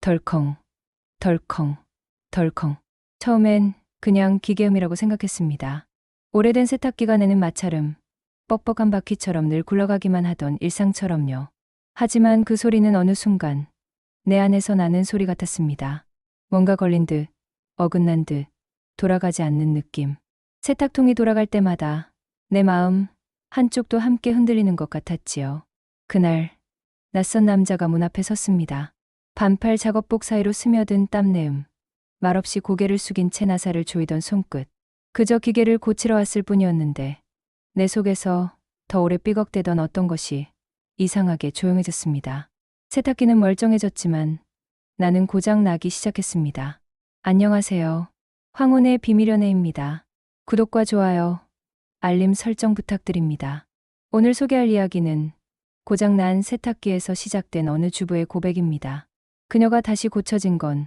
덜컹, 덜컹, 덜컹. 처음엔 그냥 기계음이라고 생각했습니다. 오래된 세탁기가 내는 마찰음, 뻑뻑한 바퀴처럼 늘 굴러가기만 하던 일상처럼요. 하지만 그 소리는 어느 순간 내 안에서 나는 소리 같았습니다. 뭔가 걸린 듯, 어긋난 듯, 돌아가지 않는 느낌. 세탁통이 돌아갈 때마다 내 마음 한쪽도 함께 흔들리는 것 같았지요. 그날 낯선 남자가 문 앞에 섰습니다. 반팔 작업복 사이로 스며든 땀내음, 말없이 고개를 숙인 채 나사를 조이던 손끝. 그저 기계를 고치러 왔을 뿐이었는데 내 속에서 더 오래 삐걱대던 어떤 것이 이상하게 조용해졌습니다. 세탁기는 멀쩡해졌지만 나는 고장 나기 시작했습니다. 안녕하세요. 황혼의 비밀 연애입니다. 구독과 좋아요, 알림 설정 부탁드립니다. 오늘 소개할 이야기는 고장난 세탁기에서 시작된 어느 주부의 고백입니다. 그녀가 다시 고쳐진 건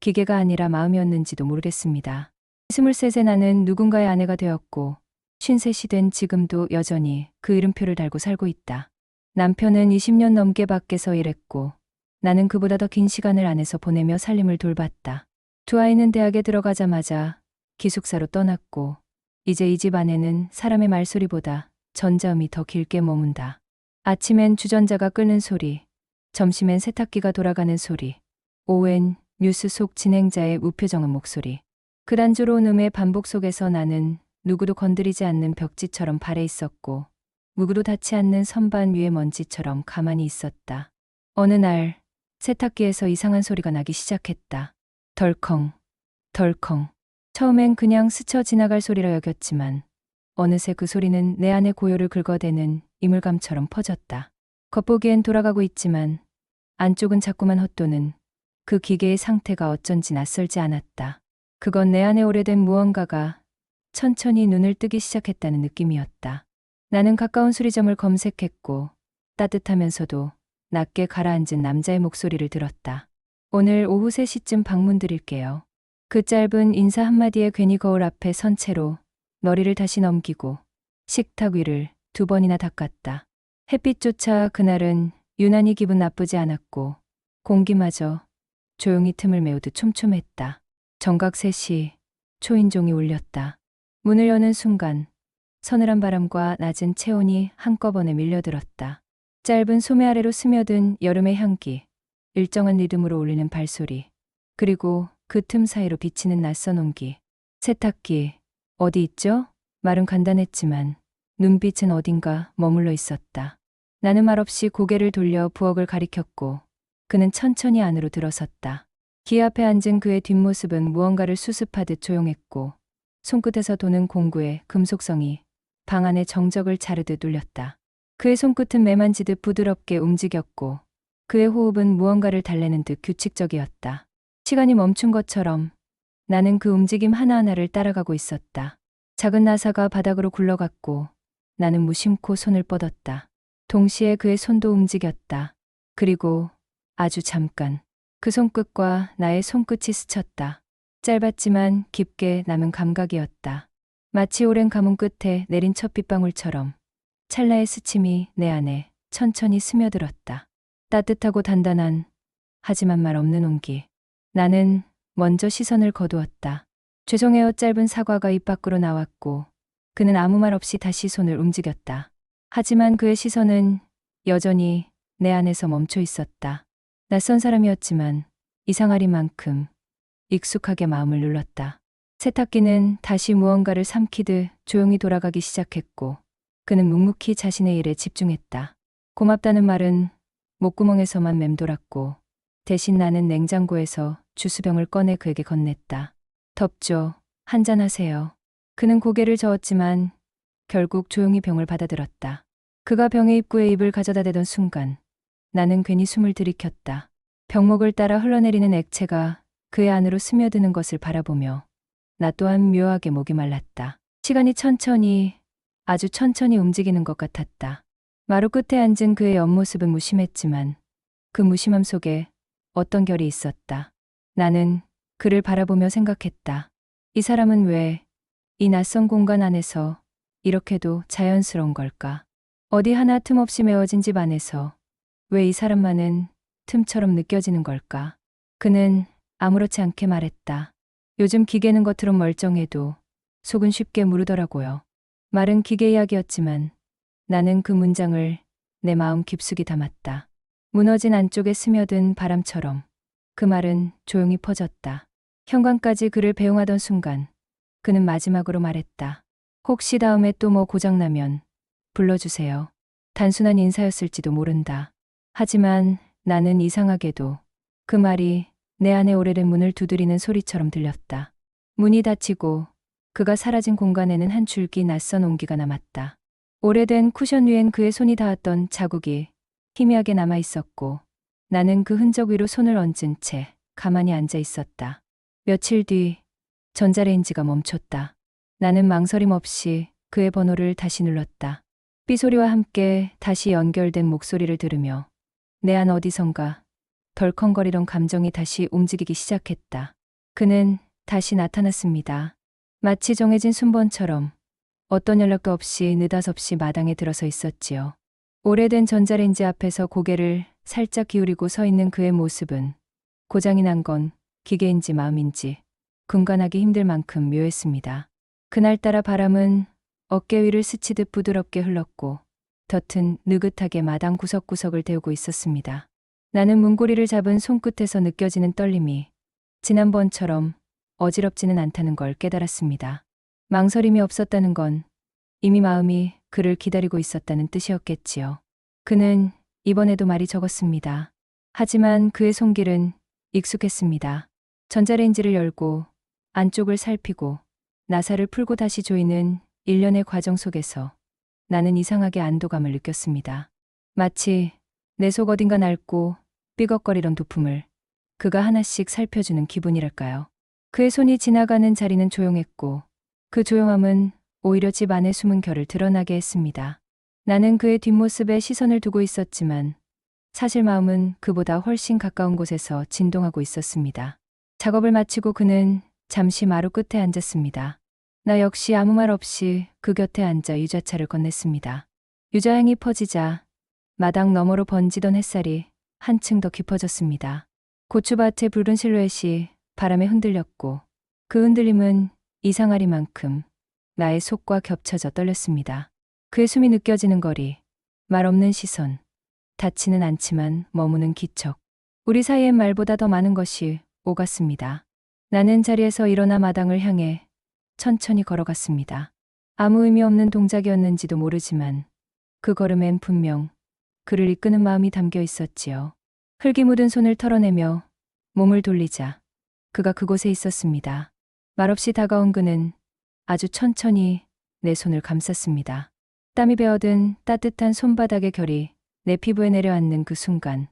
기계가 아니라 마음이었는지도 모르겠습니다. 23세 나는 누군가의 아내가 되었고 53이 된 지금도 여전히 그 이름표를 달고 살고 있다. 남편은 20년 넘게 밖에서 일했고 나는 그보다 더 긴 시간을 안에서 보내며 살림을 돌봤다. 두 아이는 대학에 들어가자마자 기숙사로 떠났고 이제 이 집 안에는 사람의 말소리보다 전자음이 더 길게 머문다. 아침엔 주전자가 끄는 소리, 점심엔 세탁기가 돌아가는 소리, 오후엔 뉴스 속 진행자의 무표정한 목소리. 그 단조로운 음의 반복 속에서 나는 누구도 건드리지 않는 벽지처럼 발해 있었고 누구도 닿지 않는 선반 위의 먼지처럼 가만히 있었다. 어느 날 세탁기에서 이상한 소리가 나기 시작했다. 덜컹, 덜컹. 처음엔 그냥 스쳐 지나갈 소리라 여겼지만 어느새 그 소리는 내 안의 고요를 긁어대는 이물감처럼 퍼졌다. 겉보기엔 돌아가고 있지만 안쪽은 자꾸만 헛도는 그 기계의 상태가 어쩐지 낯설지 않았다. 그건 내 안에 오래된 무언가가 천천히 눈을 뜨기 시작했다는 느낌이었다. 나는 가까운 수리점을 검색했고 따뜻하면서도 낮게 가라앉은 남자의 목소리를 들었다. 오늘 오후 3시쯤 방문 드릴게요. 그 짧은 인사 한마디에 괜히 거울 앞에 선 채로 머리를 다시 넘기고 식탁 위를 2번이나 닦았다. 햇빛조차 그날은 유난히 기분 나쁘지 않았고 공기마저 조용히 틈을 메우듯 촘촘했다. 정각 3시 초인종이 울렸다. 문을 여는 순간 서늘한 바람과 낮은 체온이 한꺼번에 밀려들었다. 짧은 소매 아래로 스며든 여름의 향기, 일정한 리듬으로 울리는 발소리, 그리고 그 틈 사이로 비치는 낯선 온기. 세탁기, 어디 있죠? 말은 간단했지만 눈빛은 어딘가 머물러 있었다. 나는 말없이 고개를 돌려 부엌을 가리켰고 그는 천천히 안으로 들어섰다. 기계 앞에 앉은 그의 뒷모습은 무언가를 수습하듯 조용했고 손끝에서 도는 공구의 금속성이 방 안의 정적을 자르듯 울렸다. 그의 손끝은 매만지듯 부드럽게 움직였고 그의 호흡은 무언가를 달래는 듯 규칙적이었다. 시간이 멈춘 것처럼 나는 그 움직임 하나하나를 따라가고 있었다. 작은 나사가 바닥으로 굴러갔고 나는 무심코 손을 뻗었다. 동시에 그의 손도 움직였다. 그리고 아주 잠깐 그 손끝과 나의 손끝이 스쳤다. 짧았지만 깊게 남은 감각이었다. 마치 오랜 가뭄 끝에 내린 첫 빗방울처럼 찰나의 스침이 내 안에 천천히 스며들었다. 따뜻하고 단단한 하지만 말 없는 온기. 나는 먼저 시선을 거두었다. 죄송해요. 짧은 사과가 입 밖으로 나왔고 그는 아무 말 없이 다시 손을 움직였다. 하지만 그의 시선은 여전히 내 안에서 멈춰 있었다. 낯선 사람이었지만 이상하리만큼 익숙하게 마음을 눌렀다. 세탁기는 다시 무언가를 삼키듯 조용히 돌아가기 시작했고 그는 묵묵히 자신의 일에 집중했다. 고맙다는 말은 목구멍에서만 맴돌았고 대신 나는 냉장고에서 주스병을 꺼내 그에게 건넸다. 덥죠. 한잔하세요. 그는 고개를 저었지만 결국 조용히 병을 받아들었다. 그가 병의 입구에 입을 가져다 대던 순간 나는 괜히 숨을 들이켰다. 병목을 따라 흘러내리는 액체가 그의 안으로 스며드는 것을 바라보며 나 또한 묘하게 목이 말랐다. 시간이 천천히, 아주 천천히 움직이는 것 같았다. 마루 끝에 앉은 그의 옆모습은 무심했지만 그 무심함 속에 어떤 결이 있었다. 나는 그를 바라보며 생각했다. 이 사람은 왜 이 낯선 공간 안에서 이렇게도 자연스러운 걸까? 어디 하나 틈없이 메워진 집 안에서 왜 이 사람만은 틈처럼 느껴지는 걸까? 그는 아무렇지 않게 말했다. 요즘 기계는 겉으론 멀쩡해도 속은 쉽게 무르더라고요. 말은 기계 이야기였지만 나는 그 문장을 내 마음 깊숙이 담았다. 무너진 안쪽에 스며든 바람처럼 그 말은 조용히 퍼졌다. 현관까지 그를 배웅하던 순간 그는 마지막으로 말했다. 혹시 다음에 또 뭐 고장나면 불러주세요. 단순한 인사였을지도 모른다. 하지만 나는 이상하게도 그 말이 내 안에 오래된 문을 두드리는 소리처럼 들렸다. 문이 닫히고 그가 사라진 공간에는 한 줄기 낯선 온기가 남았다. 오래된 쿠션 위엔 그의 손이 닿았던 자국이 희미하게 남아 있었고 나는 그 흔적 위로 손을 얹은 채 가만히 앉아 있었다. 며칠 뒤 전자레인지가 멈췄다. 나는 망설임 없이 그의 번호를 다시 눌렀다. 삐소리와 함께 다시 연결된 목소리를 들으며 내 안 어디선가 덜컹거리던 감정이 다시 움직이기 시작했다. 그는 다시 나타났습니다. 마치 정해진 순번처럼 어떤 연락도 없이 느닷없이 마당에 들어서 있었지요. 오래된 전자레인지 앞에서 고개를 살짝 기울이고 서 있는 그의 모습은 고장이 난 건 기계인지 마음인지 분간하기 힘들 만큼 묘했습니다. 그날따라 바람은 어깨 위를 스치듯 부드럽게 흘렀고 볕은 느긋하게 마당 구석구석을 데우고 있었습니다. 나는 문고리를 잡은 손끝에서 느껴지는 떨림이 지난번처럼 어지럽지는 않다는 걸 깨달았습니다. 망설임이 없었다는 건 이미 마음이 그를 기다리고 있었다는 뜻이었겠지요. 그는 이번에도 말이 적었습니다. 하지만 그의 손길은 익숙했습니다. 전자레인지를 열고 안쪽을 살피고 나사를 풀고 다시 조이는 일련의 과정 속에서 나는 이상하게 안도감을 느꼈습니다. 마치 내 속 어딘가 낡고 삐걱거리던 부품을 그가 하나씩 살펴주는 기분이랄까요. 그의 손이 지나가는 자리는 조용했고 그 조용함은 오히려 집 안의 숨은 결을 드러나게 했습니다. 나는 그의 뒷모습에 시선을 두고 있었지만 사실 마음은 그보다 훨씬 가까운 곳에서 진동하고 있었습니다. 작업을 마치고 그는 잠시 마루 끝에 앉았습니다. 나 역시 아무 말 없이 그 곁에 앉아 유자차를 건넸습니다. 유자향이 퍼지자 마당 너머로 번지던 햇살이 한층 더 깊어졌습니다. 고추밭의 붉은 실루엣이 바람에 흔들렸고 그 흔들림은 이상하리만큼 나의 속과 겹쳐져 떨렸습니다. 그의 숨이 느껴지는 거리, 말 없는 시선, 닿지는 않지만 머무는 기척. 우리 사이엔 말보다 더 많은 것이 오갔습니다. 나는 자리에서 일어나 마당을 향해 천천히 걸어갔습니다. 아무 의미 없는 동작이었는지도 모르지만 그 걸음엔 분명 그를 이끄는 마음이 담겨 있었지요. 흙이 묻은 손을 털어내며 몸을 돌리자 그가 그곳에 있었습니다. 말없이 다가온 그는 아주 천천히 내 손을 감쌌습니다. 땀이 배어든 따뜻한 손바닥의 결이 내 피부에 내려앉는 그 순간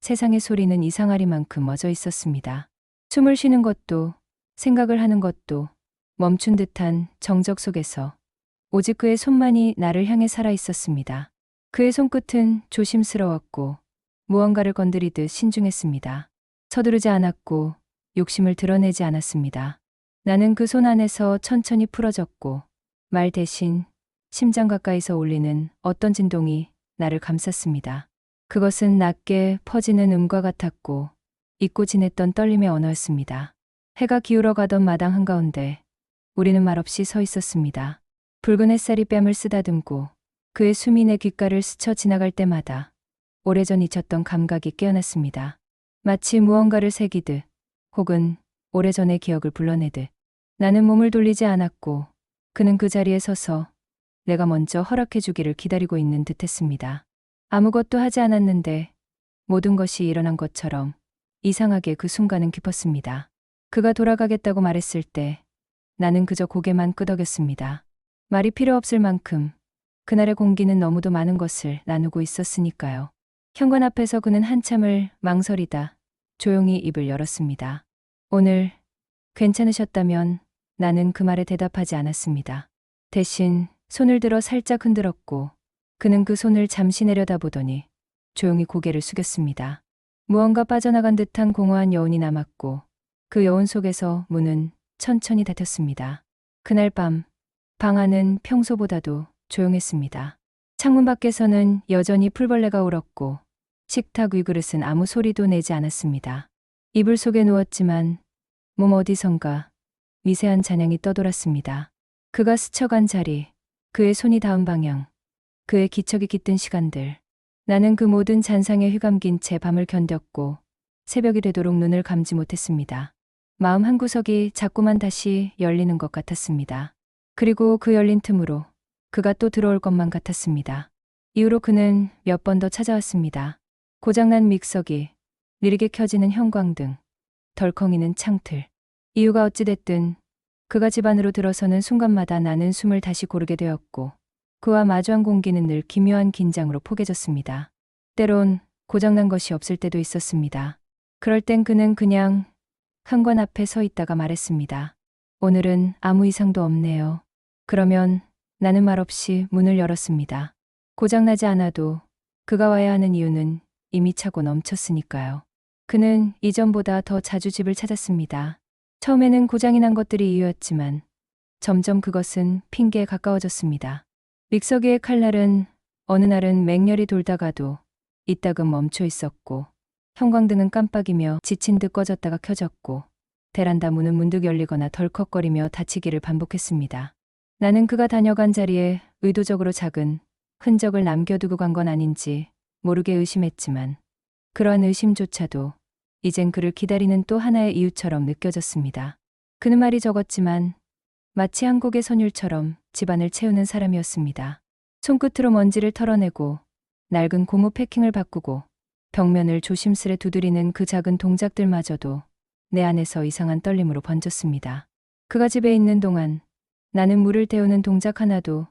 세상의 소리는 이상하리만큼 멎어 있었습니다. 숨을 쉬는 것도 생각을 하는 것도 멈춘 듯한 정적 속에서 오직 그의 손만이 나를 향해 살아 있었습니다. 그의 손끝은 조심스러웠고 무언가를 건드리듯 신중했습니다. 서두르지 않았고 욕심을 드러내지 않았습니다. 나는 그 손 안에서 천천히 풀어졌고 말 대신 심장 가까이서 울리는 어떤 진동이 나를 감쌌습니다. 그것은 낮게 퍼지는 음과 같았고 잊고 지냈던 떨림의 언어였습니다. 해가 기울어 가던 마당 한가운데 우리는 말없이 서 있었습니다. 붉은 햇살이 뺨을 쓰다듬고 그의 숨이 내 귓가를 스쳐 지나갈 때마다 오래전 잊혔던 감각이 깨어났습니다. 마치 무언가를 새기듯 혹은 오래전의 기억을 불러내듯 나는 몸을 돌리지 않았고 그는 그 자리에 서서 내가 먼저 허락해 주기를 기다리고 있는 듯했습니다. 아무것도 하지 않았는데 모든 것이 일어난 것처럼 이상하게 그 순간은 깊었습니다. 그가 돌아가겠다고 말했을 때 나는 그저 고개만 끄덕였습니다. 말이 필요 없을 만큼 그날의 공기는 너무도 많은 것을 나누고 있었으니까요. 현관 앞에서 그는 한참을 망설이다 조용히 입을 열었습니다. 오늘 괜찮으셨다면 나는 그 말에 대답하지 않았습니다. 대신 손을 들어 살짝 흔들었고 그는 그 손을 잠시 내려다보더니 조용히 고개를 숙였습니다. 무언가 빠져나간 듯한 공허한 여운이 남았고 그 여운 속에서 문은 천천히 닫혔습니다. 그날 밤, 방 안은 평소보다도 조용했습니다. 창문 밖에서는 여전히 풀벌레가 울었고 식탁 윗그릇은 아무 소리도 내지 않았습니다. 이불 속에 누웠지만 몸 어디선가 미세한 잔향이 떠돌았습니다. 그가 스쳐간 자리, 그의 손이 닿은 방향, 그의 기척이 깃든 시간들. 나는 그 모든 잔상에 휘감긴 채 밤을 견뎠고 새벽이 되도록 눈을 감지 못했습니다. 마음 한구석이 자꾸만 다시 열리는 것 같았습니다. 그리고 그 열린 틈으로 그가 또 들어올 것만 같았습니다. 이후로 그는 몇 번 더 찾아왔습니다. 고장난 믹서기, 느리게 켜지는 형광등, 덜컹이는 창틀. 이유가 어찌됐든 그가 집 안으로 들어서는 순간마다 나는 숨을 다시 고르게 되었고 그와 마주한 공기는 늘 기묘한 긴장으로 포개졌습니다. 때론 고장난 것이 없을 때도 있었습니다. 그럴 땐 그는 그냥 현관 앞에 서 있다가 말했습니다. 오늘은 아무 이상도 없네요. 그러면 나는 말없이 문을 열었습니다. 고장나지 않아도 그가 와야 하는 이유는 이미 차고 넘쳤으니까요. 그는 이전보다 더 자주 집을 찾았습니다. 처음에는 고장이 난 것들이 이유였지만 점점 그것은 핑계에 가까워졌습니다. 믹서기의 칼날은 어느 날은 맹렬히 돌다가도 이따금 멈춰 있었고 형광등은 깜빡이며 지친 듯 꺼졌다가 켜졌고 베란다 문은 문득 열리거나 덜컥거리며 닫히기를 반복했습니다. 나는 그가 다녀간 자리에 의도적으로 작은 흔적을 남겨두고 간 건 아닌지 모르게 의심했지만 그러한 의심조차도 이젠 그를 기다리는 또 하나의 이유처럼 느껴졌습니다. 그는 말이 적었지만 마치 한국의 선율처럼 집안을 채우는 사람이었습니다. 손끝으로 먼지를 털어내고 낡은 고무 패킹을 바꾸고 벽면을 조심스레 두드리는 그 작은 동작들마저도 내 안에서 이상한 떨림으로 번졌습니다. 그가 집에 있는 동안 나는 물을 데우는 동작 하나도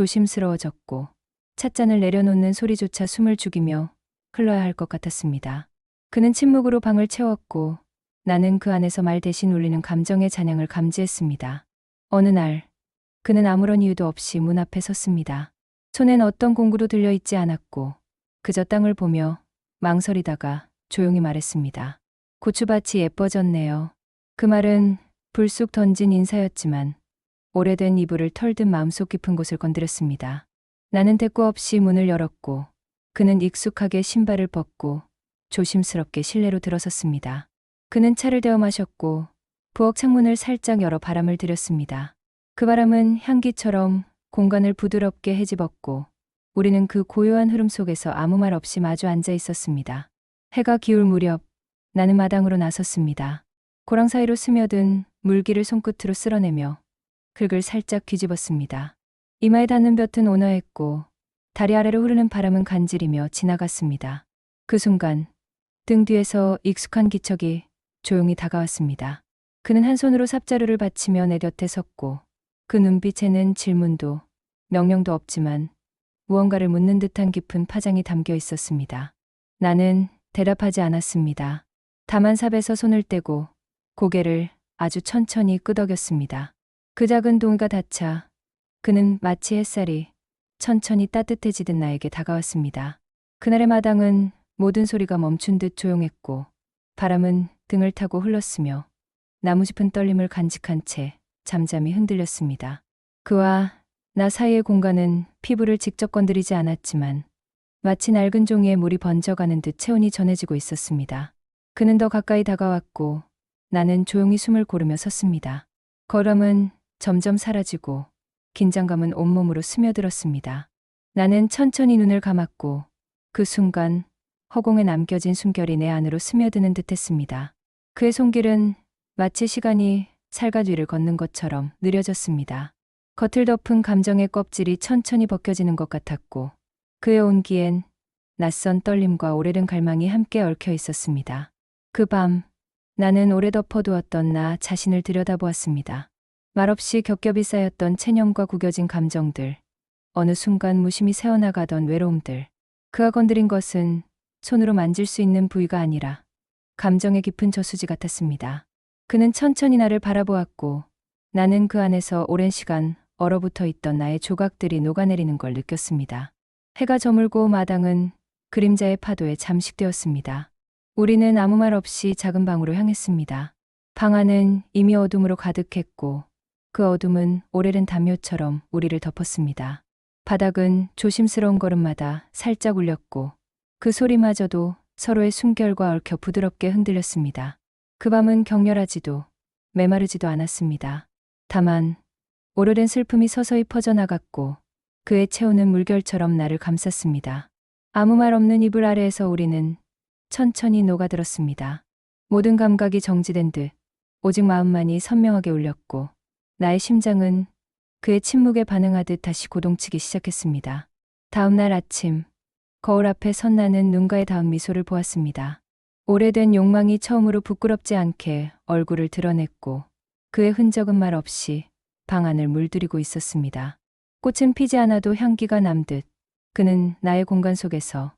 조심스러워졌고 찻잔을 내려놓는 소리조차 숨을 죽이며 흘러야 할 것 같았습니다. 그는 침묵으로 방을 채웠고 나는 그 안에서 말 대신 울리는 감정의 잔향을 감지했습니다. 어느 날 그는 아무런 이유도 없이 문 앞에 섰습니다. 손엔 어떤 공구도 들려있지 않았고 그저 땅을 보며 망설이다가 조용히 말했습니다. 고추밭이 예뻐졌네요. 그 말은 불쑥 던진 인사였지만 오래된 이불을 털듯 마음속 깊은 곳을 건드렸습니다. 나는 대꾸 없이 문을 열었고 그는 익숙하게 신발을 벗고 조심스럽게 실내로 들어섰습니다. 그는 차를 데워 마셨고 부엌 창문을 살짝 열어 바람을 들였습니다. 그 바람은 향기처럼 공간을 부드럽게 헤집었고 우리는 그 고요한 흐름 속에서 아무 말 없이 마주 앉아 있었습니다. 해가 기울 무렵 나는 마당으로 나섰습니다. 고랑 사이로 스며든 물기를 손끝으로 쓸어내며 흙을 살짝 뒤집었습니다. 이마에 닿는 볕은 온화했고 다리 아래로 흐르는 바람은 간지리며 지나갔습니다. 그 순간 등 뒤에서 익숙한 기척이 조용히 다가왔습니다. 그는 한 손으로 삽자루를 받치며 내 곁에 섰고 그 눈빛에는 질문도 명령도 없지만 무언가를 묻는 듯한 깊은 파장이 담겨 있었습니다. 나는 대답하지 않았습니다. 다만 삽에서 손을 떼고 고개를 아주 천천히 끄덕였습니다. 그 작은 동이가 닿자 그는 마치 햇살이 천천히 따뜻해지듯 나에게 다가왔습니다. 그날의 마당은 모든 소리가 멈춘 듯 조용했고 바람은 등을 타고 흘렀으며 나무짚은 떨림을 간직한 채 잠잠히 흔들렸습니다. 그와 나 사이의 공간은 피부를 직접 건드리지 않았지만 마치 낡은 종이에 물이 번져가는 듯 체온이 전해지고 있었습니다. 그는 더 가까이 다가왔고 나는 조용히 숨을 고르며 섰습니다. 걸음은 점점 사라지고 긴장감은 온몸으로 스며들었습니다. 나는 천천히 눈을 감았고 그 순간 허공에 남겨진 숨결이 내 안으로 스며드는 듯했습니다. 그의 손길은 마치 시간이 살갗 위를 걷는 것처럼 느려졌습니다. 겉을 덮은 감정의 껍질이 천천히 벗겨지는 것 같았고 그의 온기엔 낯선 떨림과 오래된 갈망이 함께 얽혀 있었습니다. 그 밤 나는 오래 덮어두었던 나 자신을 들여다보았습니다. 말없이 겹겹이 쌓였던 체념과 구겨진 감정들, 어느 순간 무심히 새어나가던 외로움들. 그가 건드린 것은 손으로 만질 수 있는 부위가 아니라 감정의 깊은 저수지 같았습니다. 그는 천천히 나를 바라보았고 나는 그 안에서 오랜 시간 얼어붙어 있던 나의 조각들이 녹아내리는 걸 느꼈습니다. 해가 저물고 마당은 그림자의 파도에 잠식되었습니다. 우리는 아무 말 없이 작은 방으로 향했습니다. 방 안은 이미 어둠으로 가득했고 그 어둠은 오래된 담요처럼 우리를 덮었습니다. 바닥은 조심스러운 걸음마다 살짝 울렸고 그 소리마저도 서로의 숨결과 얽혀 부드럽게 흔들렸습니다. 그 밤은 격렬하지도 메마르지도 않았습니다. 다만 오래된 슬픔이 서서히 퍼져나갔고 그의 채우는 물결처럼 나를 감쌌습니다. 아무 말 없는 이불 아래에서 우리는 천천히 녹아들었습니다. 모든 감각이 정지된 듯 오직 마음만이 선명하게 울렸고 나의 심장은 그의 침묵에 반응하듯 다시 고동치기 시작했습니다. 다음 날 아침 거울 앞에 선 나는 눈가에 닿은 미소를 보았습니다. 오래된 욕망이 처음으로 부끄럽지 않게 얼굴을 드러냈고 그의 흔적은 말 없이 방 안을 물들이고 있었습니다. 꽃은 피지 않아도 향기가 남듯 그는 나의 공간 속에서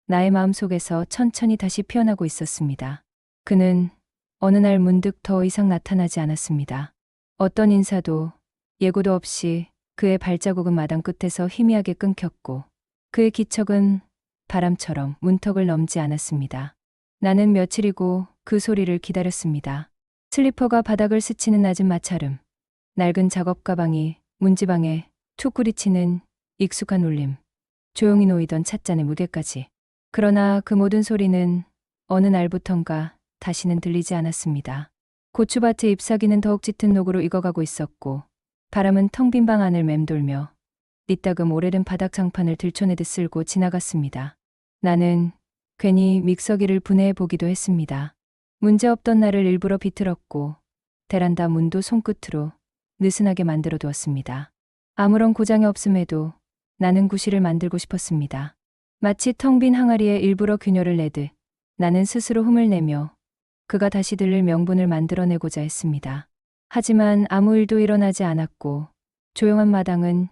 나의 마음 속에서 천천히 다시 피어나고 있었습니다. 그는 어느 날 문득 더 이상 나타나지 않았습니다. 어떤 인사도 예고도 없이 그의 발자국은 마당 끝에서 희미하게 끊겼고 그의 기척은 바람처럼 문턱을 넘지 않았습니다. 나는 며칠이고 그 소리를 기다렸습니다. 슬리퍼가 바닥을 스치는 낮은 마찰음, 낡은 작업 가방이 문지방에 툭 구리치는 익숙한 울림, 조용히 놓이던 찻잔의 무게까지. 그러나 그 모든 소리는 어느 날부턴가 다시는 들리지 않았습니다. 고추밭의 잎사귀는 더욱 짙은 녹으로 익어가고 있었고 바람은 텅 빈 방 안을 맴돌며 니따금 오래된 바닥 장판을 들춰내듯 쓸고 지나갔습니다. 나는 괜히 믹서기를 분해해 보기도 했습니다. 문제없던 날을 일부러 비틀었고 베란다 문도 손끝으로 느슨하게 만들어 두었습니다. 아무런 고장이 없음에도 나는 구실을 만들고 싶었습니다. 마치 텅 빈 항아리에 일부러 균열을 내듯 나는 스스로 hum을 내며 그가 다시 들릴 명분을 만들어내고자 했습니다. 하지만 아무 일도 일어나지 않았고 조용한 마당은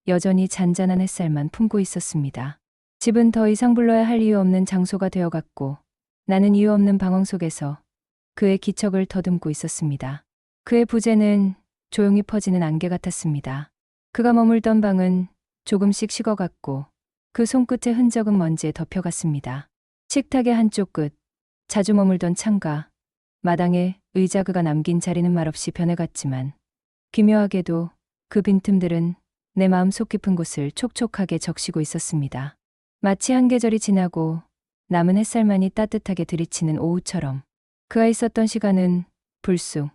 여전히 잔잔한 햇살만 품고 있었습니다. 집은 더 이상 불러야 할 이유 없는 장소가 되어갔고 나는 이유 없는 방황 속에서 그의 기척을 더듬고 있었습니다. 그의 부재는 조용히 퍼지는 안개 같았습니다. 그가 머물던 방은 조금씩 식어갔고 그 손끝의 흔적은 먼지에 덮여갔습니다. 식탁의 한쪽 끝, 자주 머물던 창가, 마당에 의자 그가 남긴 자리는 말없이 변해갔지만 기묘하게도 그 빈틈들은 내 마음 속 깊은 곳을 촉촉하게 적시고 있었습니다. 마치 한 계절이 지나고 남은 햇살만이 따뜻하게 들이치는 오후처럼 그가 있었던 시간은 불쑥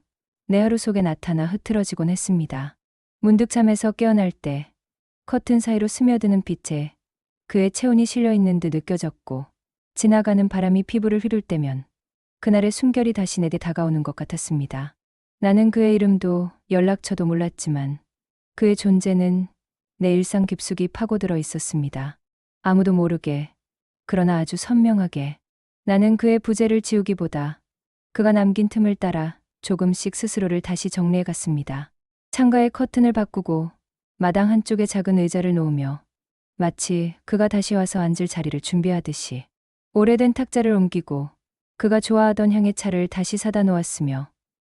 내 하루 속에 나타나 흐트러지곤 했습니다. 문득 잠에서 깨어날 때 커튼 사이로 스며드는 빛에 그의 체온이 실려있는 듯 느껴졌고 지나가는 바람이 피부를 휘둘 때면 그날의 숨결이 다시 내게 다가오는 것 같았습니다. 나는 그의 이름도 연락처도 몰랐지만 그의 존재는 내 일상 깊숙이 파고들어 있었습니다. 아무도 모르게, 그러나 아주 선명하게. 나는 그의 부재를 지우기보다 그가 남긴 틈을 따라 조금씩 스스로를 다시 정리해 갔습니다. 창가의 커튼을 바꾸고 마당 한쪽에 작은 의자를 놓으며 마치 그가 다시 와서 앉을 자리를 준비하듯이 오래된 탁자를 옮기고 그가 좋아하던 향의 차를 다시 사다 놓았으며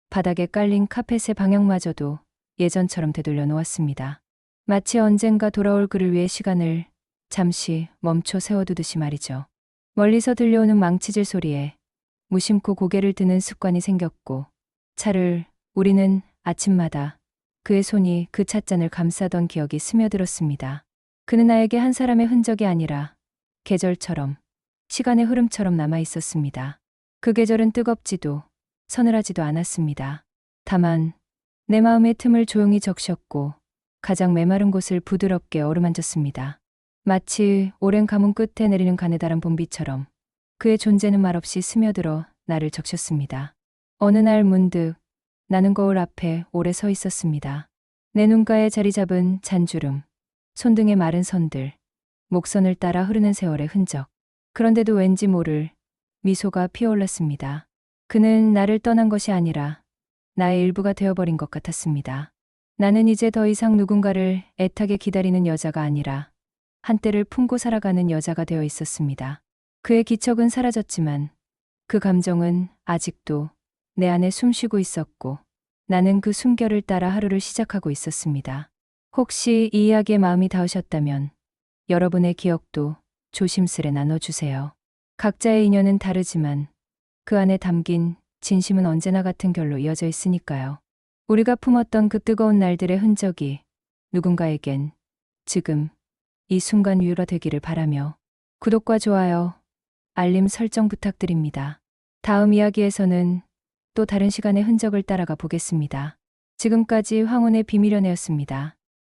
바닥에 깔린 카펫의 방향마저도 예전처럼 되돌려 놓았습니다. 마치 언젠가 돌아올 그를 위해 시간을 잠시 멈춰 세워두듯이 말이죠. 멀리서 들려오는 망치질 소리에 무심코 고개를 드는 습관이 생겼고 차를 우리는 아침마다 그의 손이 그 찻잔을 감싸던 기억이 스며들었습니다. 그는 나에게 한 사람의 흔적이 아니라 계절처럼 시간의 흐름처럼 남아 있었습니다. 그 계절은 뜨겁지도 서늘하지도 않았습니다. 다만 내 마음의 틈을 조용히 적셨고 가장 메마른 곳을 부드럽게 어루만졌습니다. 마치 오랜 가뭄 끝에 내리는 가느다란 봄비처럼 그의 존재는 말없이 스며들어 나를 적셨습니다. 어느 날 문득 나는 거울 앞에 오래 서 있었습니다. 내 눈가에 자리 잡은 잔주름, 손등의 마른 선들, 목선을 따라 흐르는 세월의 흔적. 그런데도 왠지 모를 미소가 피어올랐습니다. 그는 나를 떠난 것이 아니라 나의 일부가 되어버린 것 같았습니다. 나는 이제 더 이상 누군가를 애타게 기다리는 여자가 아니라 한때를 품고 살아가는 여자가 되어 있었습니다. 그의 기척은 사라졌지만 그 감정은 아직도 내 안에 숨쉬고 있었고 나는 그 숨결을 따라 하루를 시작하고 있었습니다. 혹시 이 이야기에 마음이 닿으셨다면 여러분의 기억도 조심스레 나눠주세요. 각자의 인연은 다르지만 그 안에 담긴 진심은 언제나 같은 결로 이어져 있으니까요. 우리가 품었던 그 뜨거운 날들의 흔적이 누군가에겐 지금 이 순간 위로가 되기를 바라며 구독과 좋아요, 알림 설정 부탁드립니다. 다음 이야기에서는 또 다른 시간의 흔적을 따라가 보겠습니다. 지금까지 황혼의 비밀연애였습니다.